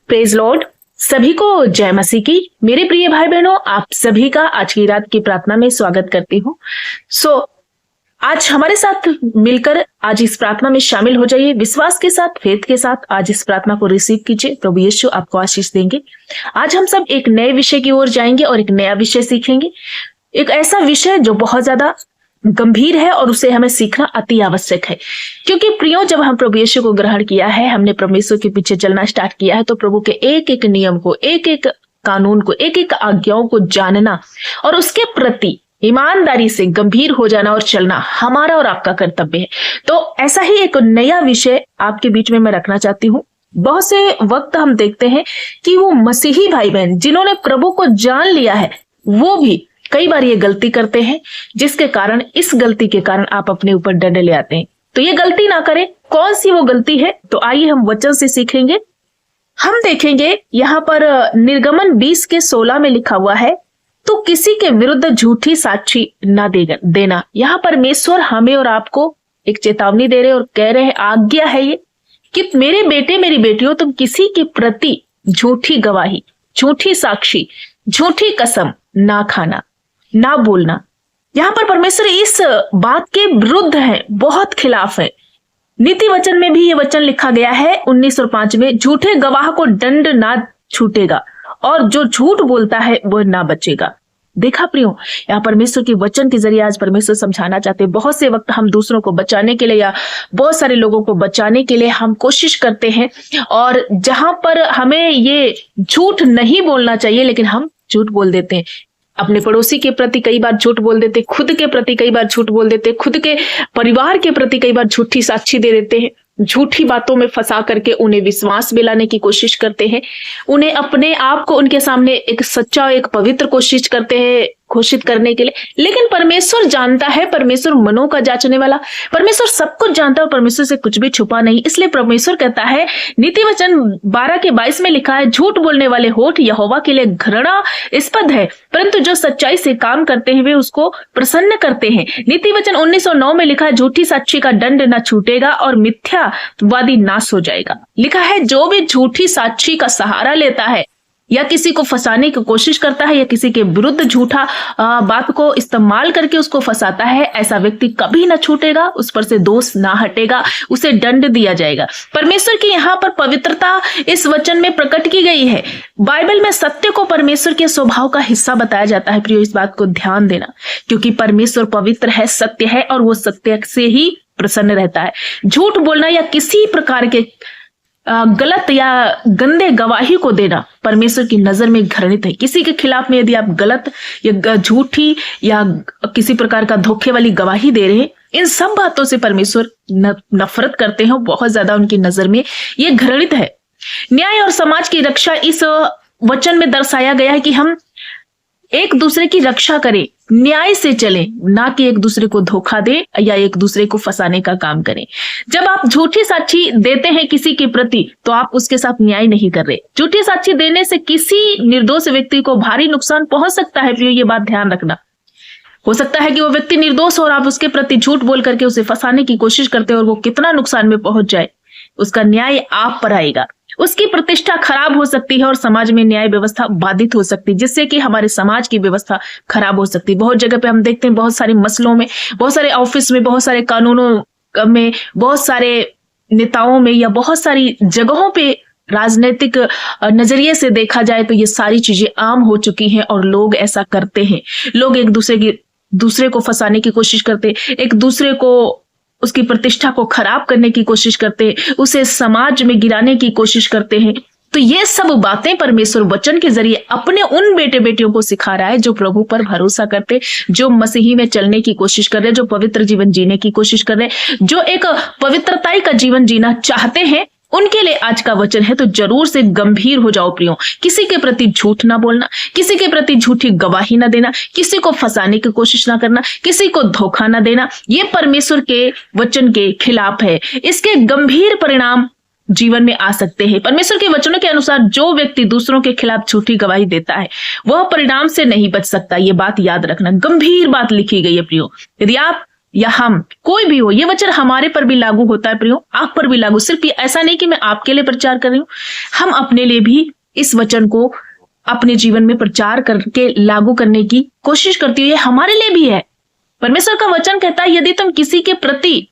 Praise Lord. सभी को जय मसीह की। मेरे प्रिय भाई बहनों, आप सभी का आज की रात की प्रार्थना में स्वागत करती हूँ। आज हमारे साथ मिलकर आज इस प्रार्थना में शामिल हो जाइए। विश्वास के साथ, फेथ के साथ आज इस प्रार्थना को रिसीव कीजिए। प्रभु यीशु आपको आशीष देंगे। आज हम सब एक नए विषय की ओर जाएंगे और एक नया विषय सीखेंगे। एक ऐसा विषय जो बहुत ज्यादा गंभीर है और उसे हमें सीखना अति आवश्यक है, क्योंकि प्रियो, जब हम प्रभु यीशु को ग्रहण किया है, हमने परमेश्वर के पीछे चलना स्टार्ट किया है, तो प्रभु के एक एक नियम को, एक एक कानून को, एक एक आज्ञाओं को जानना और उसके प्रति ईमानदारी से गंभीर हो जाना और चलना हमारा और आपका कर्तव्य है। तो ऐसा ही एक नया विषय आपके बीच में मैं रखना चाहती हूँ। बहुत से वक्त हम देखते हैं कि वो मसीही भाई बहन जिन्होंने प्रभु को जान लिया है, वो भी कई बार ये गलती करते हैं, जिसके कारण, इस गलती के कारण आप अपने ऊपर दंड ले आते हैं। तो ये गलती ना करें। कौन सी वो गलती है, तो आइए हम वचन से सीखेंगे। हम देखेंगे यहाँ पर निर्गमन 20:16 में लिखा हुआ है, तो किसी के विरुद्ध झूठी साक्षी ना देना। यहाँ परमेश्वर हमें और आपको एक चेतावनी दे रहे और कह रहे हैं, आज्ञा है ये कि मेरे बेटे मेरी बेटियों, तुम किसी के प्रति झूठी गवाही, झूठी साक्षी, झूठी कसम ना खाना, ना बोलना। यहाँ पर परमेश्वर इस बात के विरुद्ध है, बहुत खिलाफ है। नीति वचन में भी ये वचन लिखा गया है 19 और 5 में, झूठे गवाह को दंड ना छूटेगा और जो झूठ बोलता है वो ना बचेगा। देखा प्रियो, यहाँ परमेश्वर के वचन के जरिए आज परमेश्वर समझाना चाहते हैं। बहुत से वक्त हम दूसरों को बचाने के लिए या बहुत सारे लोगों को बचाने के लिए हम कोशिश करते हैं, और जहां पर हमें ये झूठ नहीं बोलना चाहिए लेकिन हम झूठ बोल देते हैं। अपने पड़ोसी के प्रति कई बार झूठ बोल देते, खुद के प्रति कई बार झूठ बोल देते, खुद के परिवार के प्रति कई बार झूठी साक्षी दे देते हैं, झूठी बातों में फंसा करके उन्हें विश्वास दिलाने की कोशिश करते हैं, उन्हें अपने आप को उनके सामने एक सच्चा, एक पवित्र कोशिश करते हैं घोषित करने के लिए। लेकिन परमेश्वर जानता है, परमेश्वर मनों का जांचने वाला, परमेश्वर सब कुछ जानता है और परमेश्वर से कुछ भी छुपा नहीं। इसलिए परमेश्वर कहता है, नीति वचन 12:22 में लिखा है, झूठ बोलने वाले होठ यहोवा के लिए घृणास्पद है, परंतु जो सच्चाई से काम करते हैं वे उसको प्रसन्न करते हैं। नीति वचन 19:9 में लिखा है, झूठी साक्षी का दंड न छूटेगा और मिथ्यावादी नाश हो जाएगा। लिखा है, जो भी झूठी साक्षी का सहारा लेता है या किसी को फंसाने की कोशिश करता है या किसी के विरुद्ध झूठा बात को इस्तेमाल करके उसको फंसाता है, ऐसा व्यक्ति कभी ना छूटेगा, उस पर से दोष ना हटेगा, उसे दंड दिया जाएगा। परमेश्वर की यहाँ पर पवित्रता इस वचन में प्रकट की गई है। बाइबल में सत्य को परमेश्वर के स्वभाव का हिस्सा बताया जाता है। प्रियो, इस बात को ध्यान देना, क्योंकि परमेश्वर पवित्र है, सत्य है और वो सत्य से ही प्रसन्न रहता है। झूठ बोलना या किसी प्रकार के गलत या गंदे गवाही को देना परमेश्वर की नजर में घृणित है। किसी के खिलाफ में यदि आप गलत या झूठी या किसी प्रकार का धोखे वाली गवाही दे रहे हैं, इन सब बातों से परमेश्वर नफरत करते हैं, बहुत ज्यादा उनकी नजर में ये घृणित है। न्याय और समाज की रक्षा इस वचन में दर्शाया गया है कि हम एक दूसरे की रक्षा करें, न्याय से चलें, ना कि एक दूसरे को धोखा दें या एक दूसरे को फंसाने का काम करें। जब आप झूठी साक्षी देते हैं किसी के प्रति, तो आप उसके साथ न्याय नहीं कर रहे। झूठी साक्षी देने से किसी निर्दोष व्यक्ति को भारी नुकसान पहुंच सकता है। प्रियो, ये बात ध्यान रखना। हो सकता है कि वो व्यक्ति निर्दोष हो और आप उसके प्रति झूठ बोल करके उसे फंसाने की कोशिश करते हैं और वो कितना नुकसान में पहुंच जाए, उसका न्याय आप पर आएगा। उसकी प्रतिष्ठा खराब हो सकती है और समाज में न्याय व्यवस्था बाधित हो सकती है, जिससे कि हमारे समाज की व्यवस्था खराब हो सकती है। बहुत जगह पे हम देखते हैं, बहुत सारे मसलों में, बहुत सारे ऑफिस में, बहुत सारे कानूनों में, बहुत सारे नेताओं में या बहुत सारी जगहों पे राजनीतिक नजरिए से देखा जाए तो ये सारी चीजें आम हो चुकी हैं और लोग ऐसा करते हैं। लोग एक दूसरे को फंसाने की कोशिश करते, एक दूसरे को, उसकी प्रतिष्ठा को खराब करने की कोशिश करते, उसे समाज में गिराने की कोशिश करते हैं। तो ये सब बातें परमेश्वर वचन के जरिए अपने उन बेटे बेटियों को सिखा रहा है जो प्रभु पर भरोसा करते, जो मसीही में चलने की कोशिश कर रहे, जो पवित्र जीवन जीने की कोशिश कर रहे, जो एक पवित्रताई का जीवन जीना चाहते हैं। उनके लिए आज का वचन है। तो जरूर से गंभीर हो जाओ प्रियो। किसी के प्रति झूठ ना बोलना, किसी के प्रति झूठी गवाही ना देना, किसी को फंसाने की कोशिश ना करना, किसी को धोखा ना देना, ये परमेश्वर के वचन के खिलाफ है। इसके गंभीर परिणाम जीवन में आ सकते हैं। परमेश्वर के वचनों के अनुसार जो व्यक्ति दूसरों के खिलाफ झूठी गवाही देता है वह परिणाम से नहीं बच सकता। ये बात याद रखना, गंभीर बात लिखी गई है प्रियो। यदि आप या हम, कोई भी हो, ये वचन हमारे पर भी लागू होता है प्रियो, आप पर भी लागू। सिर्फ ऐसा नहीं कि मैं आपके लिए प्रचार कर रही हूँ, हम अपने लिए भी इस वचन को अपने जीवन में प्रचार करके लागू करने की कोशिश करती हूँ। ये हमारे लिए भी है। परमेश्वर का वचन कहता है यदि तुम किसी के प्रति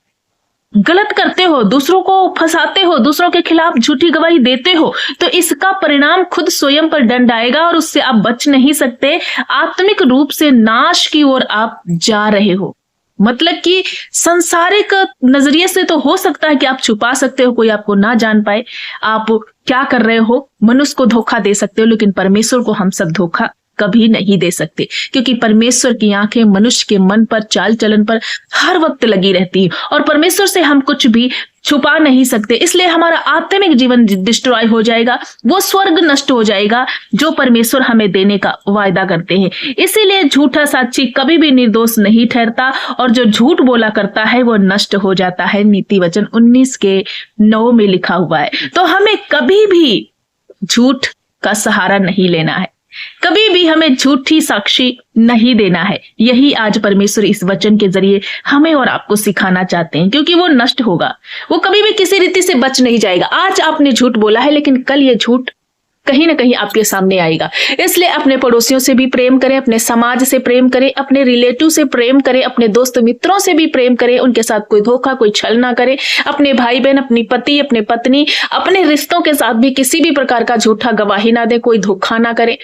गलत करते हो, दूसरों को फंसाते हो, दूसरों के खिलाफ झूठी गवाही देते हो, तो इसका परिणाम खुद स्वयं पर दंड आएगा और उससे आप बच नहीं सकते। आत्मिक रूप से नाश की ओर आप जा रहे हो। मतलब कि संसारिक नजरिए से तो हो सकता है कि आप छुपा सकते हो, कोई आपको ना जान पाए आप क्या कर रहे हो, मनुष्य को धोखा दे सकते हो, लेकिन परमेश्वर को हम सब धोखा कभी नहीं दे सकते, क्योंकि परमेश्वर की आंखें मनुष्य के मन पर, चाल चलन पर हर वक्त लगी रहती है और परमेश्वर से हम कुछ भी छुपा नहीं सकते। इसलिए हमारा आत्मिक जीवन डिस्ट्रॉय हो जाएगा, वो स्वर्ग नष्ट हो जाएगा जो परमेश्वर हमें देने का वायदा करते हैं। इसीलिए झूठा साक्षी कभी भी निर्दोष नहीं ठहरता और जो झूठ बोला करता है वो नष्ट हो जाता है। नीति वचन 19:9 में लिखा हुआ है। तो हमें कभी भी झूठ का सहारा नहीं लेना है, कभी भी हमें झूठी साक्षी नहीं देना है। यही आज परमेश्वर इस वचन के जरिए हमें और आपको सिखाना चाहते हैं, क्योंकि वो नष्ट होगा, वो कभी भी किसी रीति से बच नहीं जाएगा। आज आपने झूठ बोला है, लेकिन कल ये झूठ कहीं ना कहीं आपके सामने आएगा। इसलिए अपने पड़ोसियों से भी प्रेम करें, अपने समाज से प्रेम करें, अपने रिलेटिव से प्रेम करें, अपने दोस्त मित्रों से भी प्रेम करें, उनके साथ कोई धोखा, कोई छल ना करें। अपने भाई बहन, अपनी पति, अपने पत्नी, अपने रिश्तों के साथ भी किसी भी प्रकार का झूठा गवाही ना दे, कोई धोखा ना करे।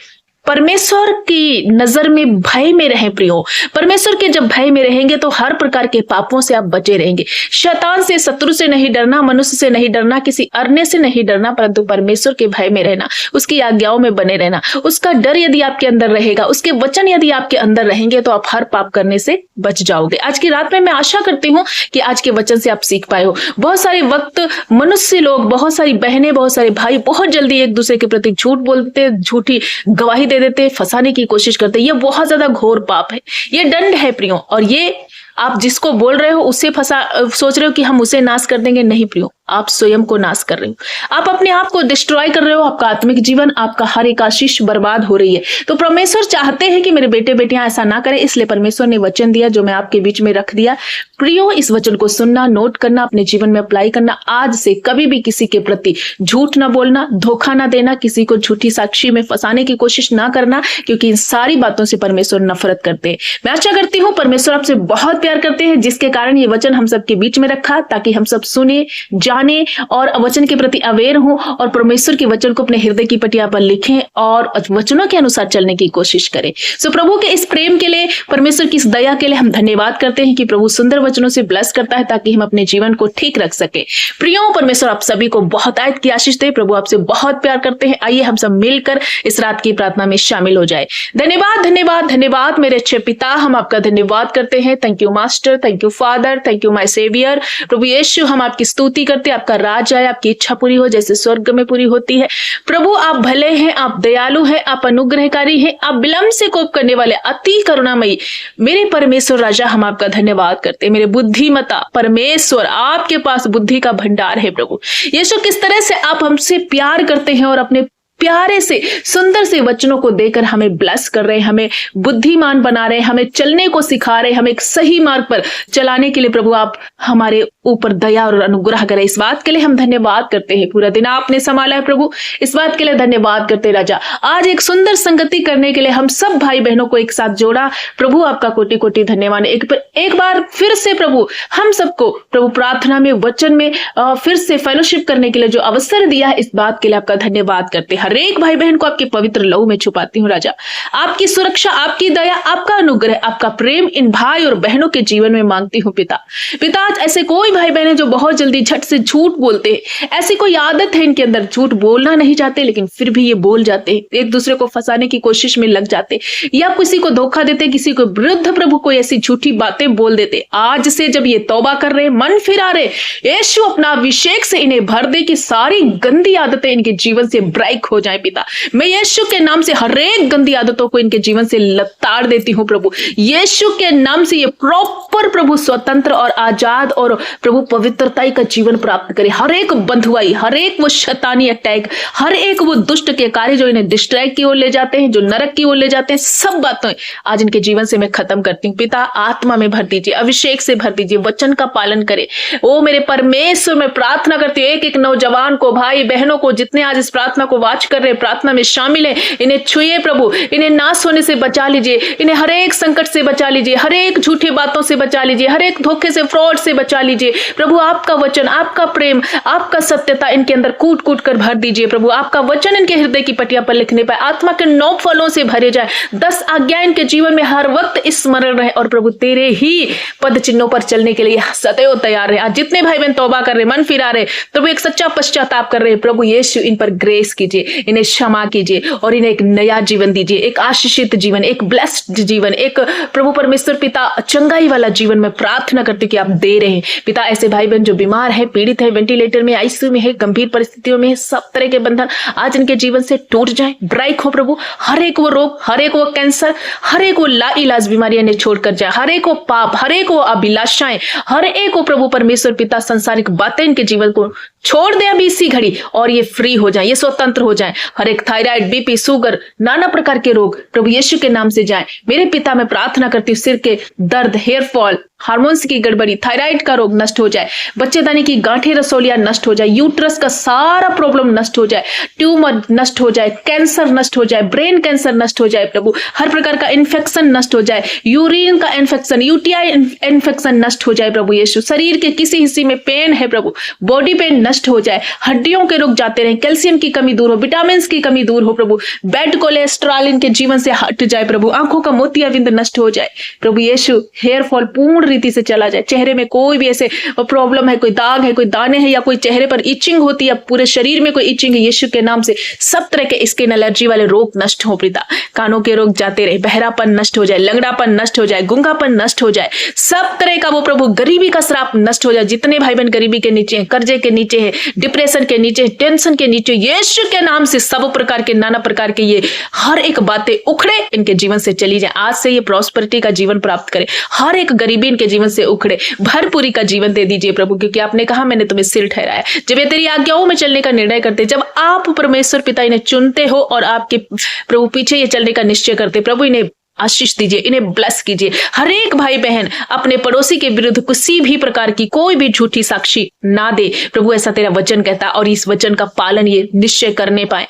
परमेश्वर की नजर में भय में रहें प्रियो। परमेश्वर के जब भय में रहेंगे तो हर प्रकार के पापों से आप बचे रहेंगे। शैतान से, शत्रु से नहीं डरना, मनुष्य से नहीं डरना, किसी अन्य से नहीं डरना, परंतु परमेश्वर के भय में रहना, उसकी आज्ञाओं में बने रहना। उसका डर यदि आपके अंदर रहेगा, उसके वचन यदि आपके अंदर रहेंगे, तो आप हर पाप करने से बच जाओगे। आज की रात में मैं आशा करती हूँ कि आज के वचन से आप सीख पाए हो। बहुत सारे वक्त मनुष्य लोग, बहुत सारी बहनें, बहुत सारे भाई बहुत जल्दी एक दूसरे के प्रति झूठ बोलते, झूठी गवाही दे देते, फंसाने की कोशिश करते। ये बहुत ज्यादा घोर पाप है, ये दंड है प्रियो। और ये आप जिसको बोल रहे हो उससे सोच रहे हो कि हम उसे नाश कर देंगे, नहीं प्रियो, आप स्वयं को नाश कर रहे हो, आप अपने आप को डिस्ट्रॉय कर रहे हो। आपका आत्मिक जीवन, आपका हर एक आशीष बर्बाद हो रही है। तो परमेश्वर चाहते हैं कि मेरे बेटे बेटियां ऐसा ना करें, इसलिए परमेश्वर ने वचन दिया जो मैं आपके बीच में रख दिया। प्रियो, इस वचन को सुनना, नोट करना, अपने जीवन में अप्लाई करना। आज से कभी भी किसी के प्रति झूठ ना बोलना, धोखा ना देना, किसी को झूठी साक्षी में फंसाने की कोशिश ना करना, क्योंकि इन सारी बातों से परमेश्वर नफरत करते हैं। मैं आशा करती हूँ परमेश्वर आपसे बहुत प्यार करते हैं, जिसके कारण ये वचन हम सबके बीच में रखा, ताकि हम सब सुने, जाने और वचन के प्रति अवेयर हो और परमेश्वर के वचन को अपने हृदय की पटिया पर लिखें और वचनों के अनुसार चलने की कोशिश करें। सो प्रभु के इस प्रेम के लिए, परमेश्वर की इस दया के लिए हम धन्यवाद करते हैं कि प्रभु सुंदर वचनों से ब्लेस करता है, ताकि हम अपने जीवन को ठीक रख सके। प्रियो, परमेश्वर आप सभी को बहुत आयत की आशीष दे। प्रभु आपसे बहुत प्यार करते हैं। आइए हम सब मिलकर इस रात की प्रार्थना में शामिल हो जाए। धन्यवाद, धन्यवाद, धन्यवाद मेरे अच्छे पिता, हम आपका धन्यवाद करते हैं। Thank you master, thank you father, thank you my saviour. प्रभु यीशु, हम आपकी स्तुति करते हैं। आपका राज आए, आपकी इच्छा पूरी हो जैसे स्वर्ग में पूरी होती है। प्रभु आप भले हैं, आप दयालु हैं, आप अनुग्रहकारी हैं, आप विलंब से कोप करने वाले, अति करुणामयी मेरे परमेश्वर राजा, हम आपका धन्यवाद करते हैं। मेरे बुद्धिमता परमेश्वर, आपके पास बुद्धि का भंडार है। प्रभु यीशु, किस तरह से आप हमसे प्यार करते हैं और अपने प्यारे से सुंदर से वचनों को देकर हमें ब्लेस कर रहे हैं, हमें बुद्धिमान बना रहे हैं, हमें चलने को सिखा रहे हैं, हमें एक सही मार्ग पर चलाने के लिए प्रभु आप हमारे ऊपर दया और अनुग्रह करें। इस बात के लिए हम धन्यवाद करते हैं। पूरा दिन आपने संभाला है प्रभु, इस बात के लिए धन्यवाद करते हैं राजा। आज एक सुंदर संगति करने के लिए हम सब भाई बहनों को एक साथ जोड़ा। प्रभु आपका कोटि कोटि धन्यवाद। एक बार फिर से प्रभु हम सबको प्रभु प्रार्थना में, वचन में फिर से फेलोशिप करने के लिए जो अवसर दिया है, इस बात के लिए आपका धन्यवाद करते हैं। हर एक भाई बहन को आपके पवित्र लहू में छुपाती हूँ राजा। आपकी सुरक्षा, आपकी दया, आपका अनुग्रह, आपका प्रेम इन भाई और बहनों के जीवन में मांगती हूँ पिता। आज ऐसे कोई भाई बहन है जो बहुत जल्दी झट से झूठ बोलते हैं, ऐसी कोई आदत है इनके अंदर, झूठ बोलना नहीं चाहते लेकिन फिर भी ये बोल जाते हैं, एक दूसरे को फंसाने की कोशिश में लग जाते, या किसी को धोखा देते, किसी को विरुद्ध प्रभु को ऐसी झूठी बातें बोल देते। आज से जब ये तौबा कर रहे, मन फिरा रहे, यीशु अपना अभिषेक से इन्हें भर दे कि सारी गंदी आदतें इनके जीवन से ब्रेक हो जाए पिता। मैं यीशु के नाम से हर एक गंदी आदतों को इनके जीवन से लताड़ देती हूँ प्रभु। यीशु के नाम से ये प्रॉपर प्रभु स्वतंत्र और आजाद और प्रभु पवित्रता का जीवन प्राप्त करे। हर एक बंधुआई, हर एक वो शैतानी अटैक, हर एक वो दुष्ट के कार्य जो इन्हें डिस्ट्रैक्ट की ओर ले जाते हैं, जो नरक की ओर ले जाते हैं, सब बातें आज इनके जीवन से मैं खत्म करती हूँ पिता। आत्मा में भर दीजिए, अभिषेक से भर दीजिए, वचन का पालन करे। ओ मेरे परमेश्वर, मैं प्रार्थना करती हूँ एक एक नौजवान को, भाई बहनों को, जितने आज इस प्रार्थना को वाच कर रहे, प्रार्थना में शामिल है, इन्हें छुए प्रभु, इन्हें नाश होने से बचा लीजिए, इन्हें हर एक संकट से बचा लीजिए, हर एक झूठी बातों से बचा लीजिए, हर एक धोखे से, फ्रॉड से बचा लीजिए प्रभु। आपका वचन, आपका प्रेम, आपका सत्यता इनके अंदर कूट कूट कर भर दीजिए प्रभु। आपका वचन इनके हृदय की पटिया पर लिखने पाए, आत्मा के 9 फलों से भरे जाए, 10 आज्ञा इनके जीवन में हर वक्त स्मरण रहे और प्रभु तेरे ही पद चिन्हों पर चलने के लिए सदैव तैयार रहे। आज जितने भाई बहन तौबा कर रहे, मन फिरा रहे, तो वो एक सच्चा पश्चाताप कर रहे, प्रभु यीशु इन पर ग्रेस कीजिए, इन्हें क्षमा कीजिए और इन्हें एक नया जीवन दीजिए, एक आशीषित जीवन, एक ब्लेस्ड जीवन, एक प्रभु परमेश्वर पिता चंगाई वाला जीवन में प्रार्थना करती कि आप दे रहे हैं पिता। ऐसे भाई बहन जो बीमार है, पीड़ित है, वेंटिलेटर में, आईसीयू में है, गंभीर परिस्थितियों में है, सब तरह के बंधन आज इनके जीवन से टूट जाए, ब्रेक हो प्रभु। हर एक वो रोग, हर एक वो कैंसर, हर एक वो लाइलाज बीमारियां इन्हें छोड़कर जाए, हर एक वो पाप, हर एक वो अभिलाषाएं, हर एक वो प्रभु परमेश्वर पिता संसारिक बातें इनके जीवन को छोड़ दे अभी इसी घड़ी और ये फ्री हो जाए, ये स्वतंत्र हो जाए। हर एक थायराइड, बीपी, शुगर, नाना प्रकार के रोग प्रभु यीशु के नाम से जाए। मेरे पिता मैं प्रार्थना करती हूँ सिर के दर्द, हेयर फॉल, हार्मोन्स की गड़बड़ी, थायराइड का रोग नष्ट हो जाए, बच्चेदानी की गांठें रसोलियां नष्ट हो जाए, यूट्रस का सारा प्रॉब्लम नष्ट हो जाए, ट्यूमर नष्ट हो जाए, कैंसर नष्ट हो जाए, ब्रेन कैंसर नष्ट हो जाए प्रभु, हर प्रकार का इन्फेक्शन नष्ट हो जाए, यूरिन का इन्फेक्शन, यूटीआई इन्फेक्शन नष्ट हो जाए प्रभु यीशु। शरीर के किसी हिस्से में पेन है प्रभु, बॉडी पेन नष्ट हो जाए, हड्डियों के रोग जाते रहे, कैल्शियम की कमी दूर हो, विटामिन की कमी दूर हो प्रभु, बैड कोलेस्ट्रॉल इनके जीवन से हट जाए प्रभु, आंखों का मोतियाबिंद नष्ट हो जाए प्रभु यीशु, हेयर फॉल पूर्ण रीति से चला जाए, चेहरे में कोई भी ऐसे प्रॉब्लम है, कोई दाग है, कोई दाने हैं, या कोई चेहरे पर इचिंग होती है, पूरे शरीर में कोई इचिंग है, यीशु के नाम से सब तरह के स्किन एलर्जी वाले रोग नष्ट हो पिता। कानों के रोग जाते रहे, बहरापन नष्ट हो जाए, लंगड़ापन नष्ट हो जाए, गुंगापन नष्ट हो जाए, सब तरह का वो प्रभु गरीबी का श्राप नष्ट हो जाए। जितने भाई बहन गरीबी के नीचे हैं, कर्जे के नीचे है, डिप्रेशन के नीचे, टेंशन के नीचे, यीशु के नाम से सब प्रकार के, नाना प्रकार के ये हर एक बातें उखड़े इनके जीवन से चली जाए। आज से ये प्रॉस्पेरिटी का जीवन प्राप्त करे, हर एक गरीबी इनके जीवन से उखड़े, भरपूरी का जीवन दे दीजिए प्रभु, क्योंकि आपने कहा मैंने तुम्हें सिर ठहराया। जब ये तेरी आज्ञाओं में चलने का निर्णय करते, जब आप परमेश्वर पिता इन्हें चुनते हो और आपके प्रभु पीछे ये चलने का निश्चय करते, प्रभु इन्हें आशीष दीजिए, इन्हें ब्लेस कीजिए। हर एक भाई बहन अपने पड़ोसी के विरुद्ध किसी भी प्रकार की कोई भी झूठी साक्षी ना दे प्रभु, ऐसा तेरा वचन कहता, और इस वचन का पालन ये निश्चय करने पाए।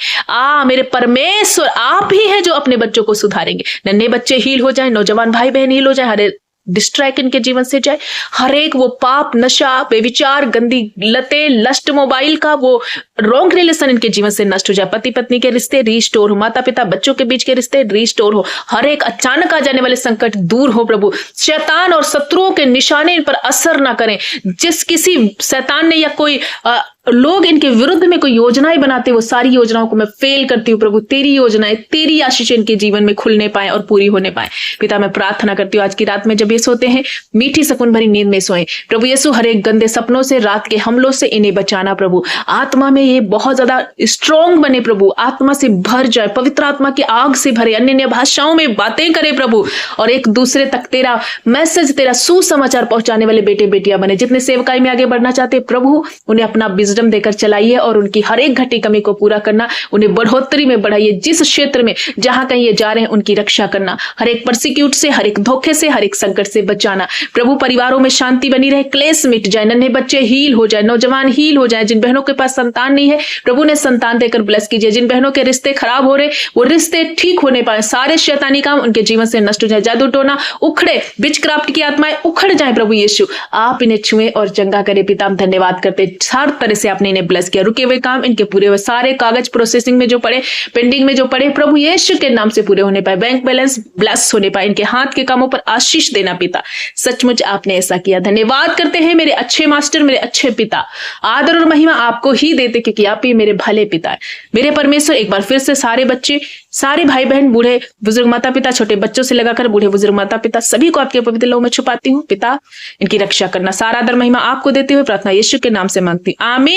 मेरे परमेश्वर आप ही हैं जो अपने बच्चों को सुधारेंगे। नन्हे बच्चे हील हो जाए, नौजवान भाई बहन हील हो जाए, हर डिस्ट्रैक्ट इनके जीवन से जाए, हर एक वो पाप, नशा, बेविचार, गंदी लतें, लस्ट, मोबाइल का वो रॉन्ग रिलेशन इनके जीवन से नष्ट हो जाए। पति पत्नी के रिश्ते रिस्टोर हो, माता पिता बच्चों के बीच के रिश्ते रिस्टोर हो, हर एक अचानक आ जाने वाले संकट दूर हो प्रभु। शैतान और शत्रुओं के निशाने इन पर असर ना करें। जिस किसी शैतान ने या कोई लोग इनके विरुद्ध में कोई योजनाएं बनाते, वो सारी योजनाओं को मैं फेल करती हूँ प्रभु। तेरी योजनाएं, तेरी आशीष इनके जीवन में खुलने पाए और पूरी होने पाए। पिता मैं प्रार्थना करती हूँ आज की रात में जब ये सोते हैं, मीठी सुकून भरी नींद में सोएं प्रभु यीशु। हर एक गंदे सपनों से, रात के हमलों से इन्हें बचाना प्रभु। आत्मा में ये बहुत ज्यादा स्ट्रॉन्ग बने प्रभु, आत्मा से भर जाए, पवित्र आत्मा की आग से भरे, अन्य भाषाओं में बातें करे प्रभु, और एक दूसरे तक तेरा मैसेज, तेरा सुसमाचार पहुंचाने वाले बेटे बेटियां बने। जितने सेवकाई में आगे बढ़ना चाहते प्रभु, उन्हें अपना विजडम देकर चलाइए और उनकी हर एक घटी कमी को पूरा करना, उन्हें बढ़ोतरी में बढ़ाइए। जिस क्षेत्र में जहां कहीं ये जा रहे हैं उनकी रक्षा करना, हर एक परसिक्यूट से, हर एक धोखे से, हर एक संकट से बचाना प्रभु। परिवारों में शांति बनी रहे, क्लेश मिट जाए, नन्हे बच्चे हील हो जाए, नौजवान हील हो जाए। जिन बहनों के पास संतान नहीं है प्रभु ने संतान देकर ब्लेस कीजिए। जिन बहनों के रिश्ते खराब हो रहे वो रिश्ते ठीक होने पाए, सारे शैतानी काम उनके जीवन से नष्ट हो जाए, जादू टोना उखड़े, विचक्राफ्ट की आत्माएं उखड़ जाए प्रभु यीशु। आप इन्हें छुए और चंगा करे पिता। हम धन्यवाद करते, हर तरह से आपने इन्हें ब्लेस किया। रुके हुए काम इनके पूरे हुए, सारे कागज प्रोसेसिंग में जो पड़े, पेंडिंग में जो पड़े प्रभु यीशु के नाम से पूरे होने पाए, बैंक बैलेंस ब्लेस होने पाए, इनके हाथ के कामों पर आशीष देना पिता। सचमुच आपने ऐसा किया, धन्यवाद करते हैं मेरे अच्छे मास्टर, मेरे अच्छे पिता। आदर और महिमा आपको ही देते क्योंकि आप ही मेरे भले पिता है। मेरे परमेश्वर एक बार फिर से सारे बच्चे, सारे भाई बहन, बूढ़े बुजुर्ग माता पिता, छोटे बच्चों से लगाकर बूढ़े बुजुर्ग माता पिता, सभी को आपके पवित्र लहू में छुपाती हूँ पिता। इनकी रक्षा करना, सारा आदर महिमा आपको देते हुए प्रार्थना यीशु के नाम से मांगती, आमीन।